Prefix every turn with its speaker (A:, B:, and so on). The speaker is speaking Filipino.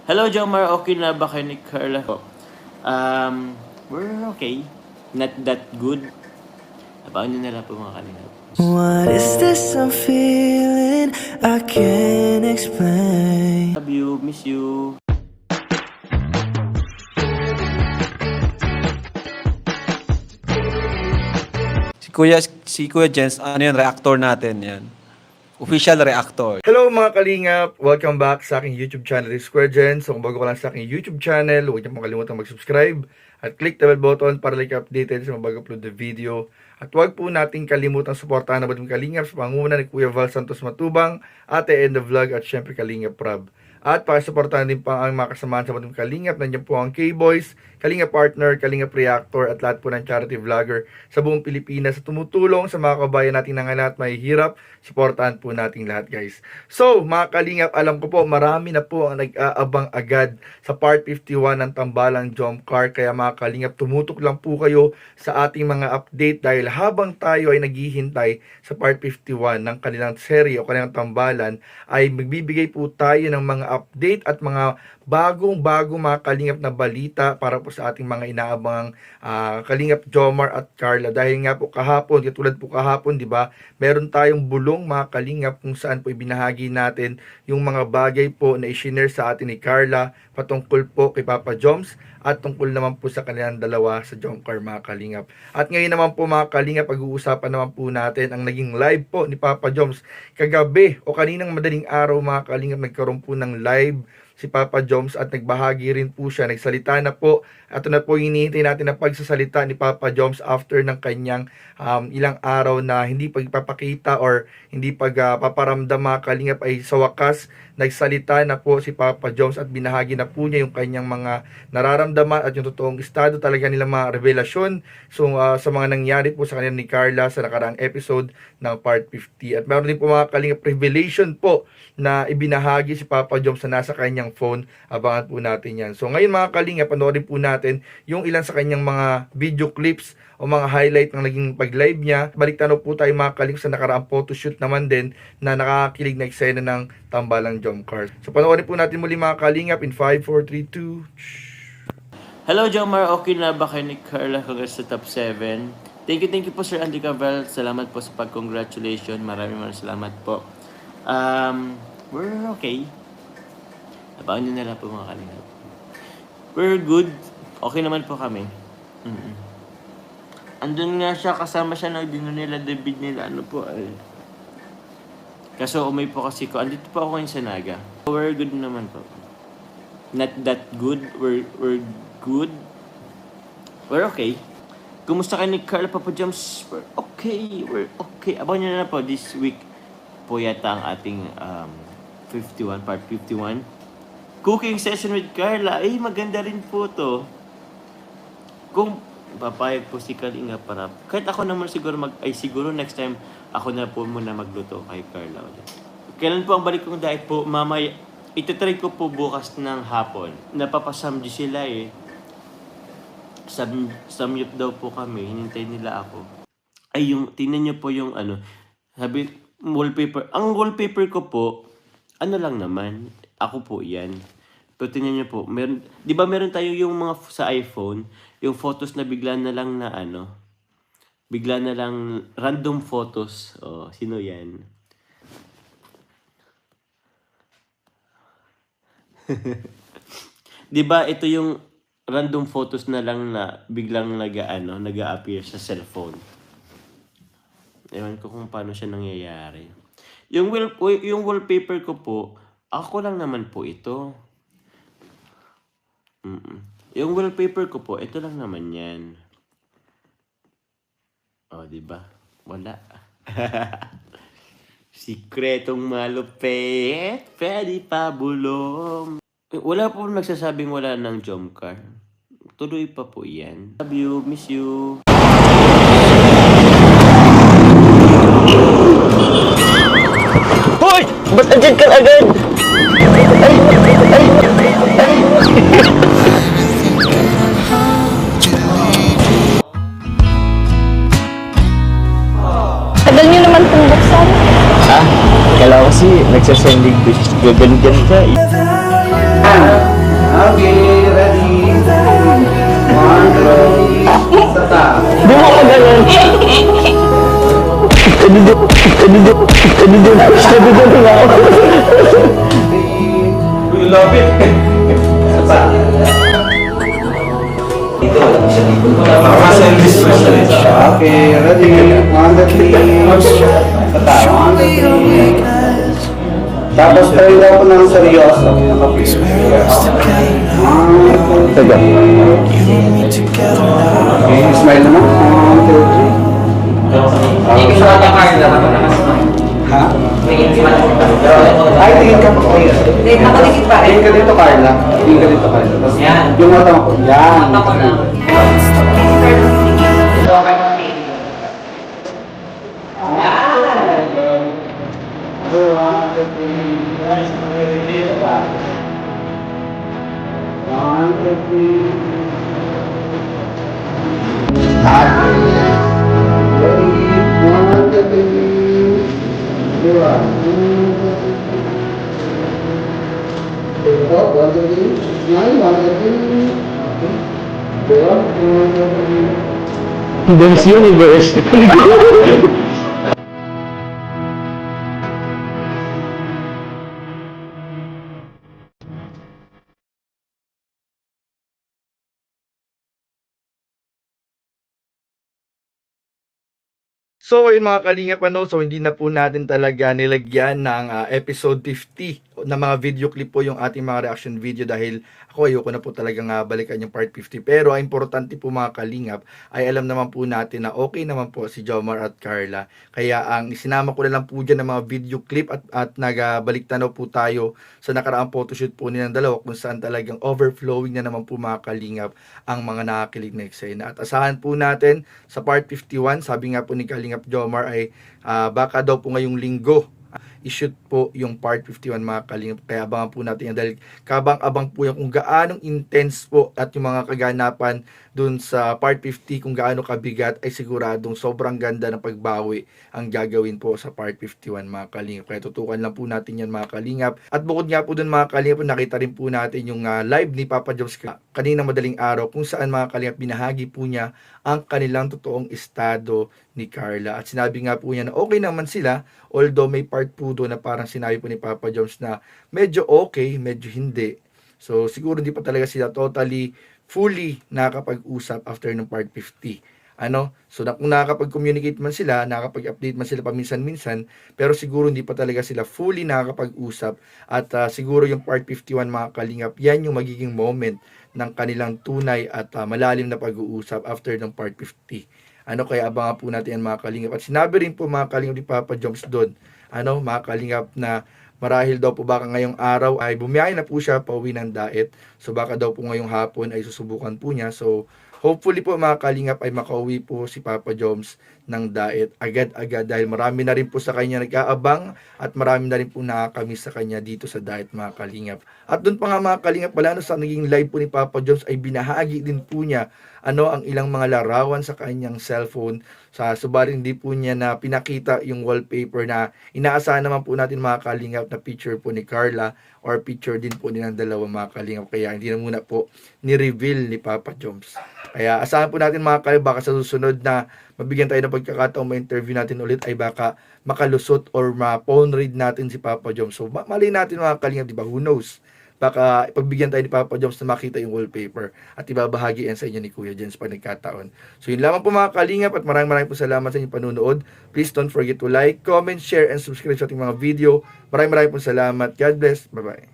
A: Hello, Jomar. Okay na ba kayo ni Carla? We're okay. Not that good. Abangan nyo na lang po mga kalingap.
B: What is this I'm feeling? I can't explain.
A: Love you. Miss you.
C: Si Kuya Jens, ano yun, reactor natin yan. Official reactor.
D: Hello mga kalingap! Welcome back sa aking YouTube channel, Square Gen. So kung bago ka lang sa aking YouTube channel, huwag niyo pong kalimutan mag-subscribe at click the bell button para like updated sa mga bago-upload na video. At huwag po nating kalimutan suportahan na Badong Kalingap sa pangunguna ni Kuya Val Santos Matubang, Ate End of Vlog at syempre Kalingap Prab. At pakisuportahan din pa ang mga kasamahan sa Badong Kalingap. Nandiyan po ang K-Boys, Kalingap Partner, Kalingap Reactor at lahat po ng charity vlogger sa buong Pilipinas sa tumutulong sa mga kabayan nating nangalat may hirap. Suportahan po nating lahat, guys. So, mga Kalingap, alam ko po marami na po ang nag-aabang agad sa Part 51 ng Tambalang Jump Car. Kaya mga Kalingap, tumutok lang po kayo sa ating mga update dahil habang tayo ay naghihintay sa Part 51 ng kanilang serye o kanilang tambalan, ay magbibigay po tayo ng mga update at mga bagong-bago mga Kalingap na balita para po sa ating mga inaabangang Kalingap Jomar at Carla. Dahil nga po kahapon, katulad po kahapon, di ba, meron tayong bulong mga Kalingap kung saan po ibinahagi natin yung mga bagay po na i-share sa atin ni Carla patungkol po kay Papa Joms at tungkol naman po sa kanilang dalawa sa Jomcar mga Kalingap. At ngayon naman po mga Kalingap, pag-uusapan naman po natin ang naging live po ni Papa Joms kagabi o kaninang madaling araw mga Kalingap. Nagkaroon po ng live si Papa Joms at nagbahagi rin po siya, nagsalita na po. Ito na po hinihintay natin na pagsasalita ni Papa Joms after ng kanyang ilang araw na hindi pagpapakita or hindi pagpaparamdam mga Kalingap, ay sa wakas nagsalita na po si Papa Joms at binahagi na po niya yung kanyang mga nararamdaman at yung totoong estado talaga nilang mga revelasyon sa mga nangyari po sa kanila ni Carla sa nakaraang episode ng Part 50. At meron din po mga Kalingap revelation po na ibinahagi si Papa Joms na nasa kanyang phone. Abangan po natin yan. So ngayon mga Kalingap, panoorin po natin yung ilan sa kanyang mga video clips o mga highlight ng naging pag-live niya. Baliktanaw po tayo mga Kalingap sa nakaraang photoshoot naman din na nakakilig na eksena ng Tambalang Jomcar. So panoorin po natin muli mga Kalingap in 5, 4, 3, 2.
A: Hello, Jomar. Okay na ba kayo ni Carla? Congrats sa top 7. Thank you po Sir Andy Cabral. Salamat po sa pag-congratulation. Maraming salamat po. We're okay. Abangan nyo na lang po mga Kalingap. We're good. Okay naman po kami. Andun nga siya, kasama siya ng dino nila, David nila, ano po ay. Kaso umay po kasi ko, andito po ako ngayon sa Naga. We're good naman po. Not that good, we're good. We're okay. Kumusta kayo ni Carla, Papa Joms? We're okay. Abangan nyo na lang po this week po yata ang ating 51, part 51. Cooking session with Carla. Maganda rin po to. Kung papayag po si Kalinga para kahit ako naman siguro next time ako na po muna magluto kay Carla ulit. Kailan po ang balik kong diet po? Mamaya, itatry ko po bukas ng hapon. Napapasamdi sila eh. Samyup daw po kami. Hinintay nila ako. Tingnan nyo po yung sabi, wallpaper. Ang wallpaper ko po, lang naman. Ako po yan. Pero tingnan nyo po, di ba meron tayo yung mga sa iPhone, yung photos na bigla na lang random photos. Sino yan? Di ba ito yung random photos na lang na biglang nag-a-appear sa cellphone. Ewan ko kung paano siya nangyayari. Yung wallpaper ko po, ako lang naman po ito. Yung wallpaper ko po, ito lang naman yan. Diba? Wala. Sikretong malupit, pwede pa bulong. Wala po nagsasabing wala ng Jomcar. Tuloy pa po yan. Love you, miss you.
E: Hoy! Ba't andyan ka agad?
F: Tagal nyo naman pong buksan.
E: Kala ko kasi nagsasending bitch. Gagaling ka eh.
C: Okay, ready. One, two, start.
E: Di mo ako ganun. Nadudod nga ako.
C: We love it. Start. Dito, wala siya dito. Muscle distress. Okay, ready. One, two, start. One, two, tapos try daw ko ng seryoso.
E: Teka.
C: Okay, smile naman. 1, 2, 3. Ha? Ay, tingin ka pa.
F: Nakalikit pa rin.
C: Tingin ka dito, Carla. Tingin ka dito, Carla. Tapos, yung mata mo. Yan.
F: Mata ko lang.
E: Dance Universe.
D: So, ayun mga kalingap, so hindi na po natin talaga nilagyan ng episode 50 na mga video clip po yung ating mga reaction video dahil ako ayoko na po talagang balikan yung part 50. Pero ang importante po mga kalingap ay alam naman po natin na okay naman po si Jomar at Carla. Kaya ang isinama ko na lang po dyan ng mga video clip at nagbalik tanaw po tayo sa nakaraang photoshoot po nilang dalawa kung saan talagang overflowing na naman po mga kalingap ang mga nakakilig na eksena. At asahan po natin sa part 51, sabi nga po ni Kalingap Jomar ay baka daw po ngayong linggo i-shoot po yung part 51 mga kalingap. Kaya abangan po natin yan dahil kabang-abang po yung kung gaanong intense po at yung mga kaganapan dun sa part 50 kung gaano kabigat ay siguradong sobrang ganda ng pagbawi ang gagawin po sa part 51 mga kalingap. Kaya tutukan lang po natin yan mga kalingap. At bukod nga po dun mga kalingap, nakita rin po natin yung live ni Papa Joms kanina madaling araw kung saan mga kalingap binahagi po niya ang kanilang totoong estado ni Carla. At sinabi nga po niya na okay naman sila, although may part po doon na parang sinabi po ni Papa Joms na medyo okay, medyo hindi. So siguro hindi pa talaga sila totally, fully nakakapag-usap after ng part 50. So kung nakakapag-communicate man sila, nakakapag-update man sila paminsan-minsan, pero siguro hindi pa talaga sila fully nakakapag-usap. At siguro yung part 51 mga kalingap, yan yung magiging moment ng kanilang tunay at malalim na pag-uusap after ng part 50. Kaya abangan po natin yan mga kalingap. At sinabi rin po mga kalingap ni Papa Joms doon, mga kalingap na marahil daw po baka ngayong araw ay bumiyahe na po siya pauwi ng Daet. So baka daw po ngayong hapon ay susubukan po niya. So hopefully po mga kalingap ay makauwi po si Papa Joms ng Daet agad-agad dahil marami na rin po sa kanya nag-aabang at marami na rin po nakakamiss sa kanya dito sa Daet mga kalingap. At doon pa nga mga kalingap pala sa naging live po ni Papa Joms ay binahagi din po niya ang ilang mga larawan sa kanyang cellphone. Subalit hindi po niya na pinakita yung wallpaper na inaasahan naman po natin mga kalingap na picture po ni Carla or picture din po nilang dalawa mga kalingap. Kaya hindi na muna po ni-reveal ni Papa Joms. Kaya asahan po natin mga kalingap baka sa susunod na mabigyan tayo ng pagkakataong ma-interview natin ulit ay baka makalusot or ma-phone read natin si Papa Joms. So mali natin mga kalingap, diba? Who knows? Baka ipagbigyan tayo ni Papa Joms na makita yung wallpaper at ibabahagi yan sa inyo ni Kuya Jens pag nagkataon. So yun lamang po mga kalingap at maraming po salamat sa inyong panunood. Please don't forget to like, comment, share, and subscribe sa ating mga video. Maraming po salamat. God bless. Bye-bye.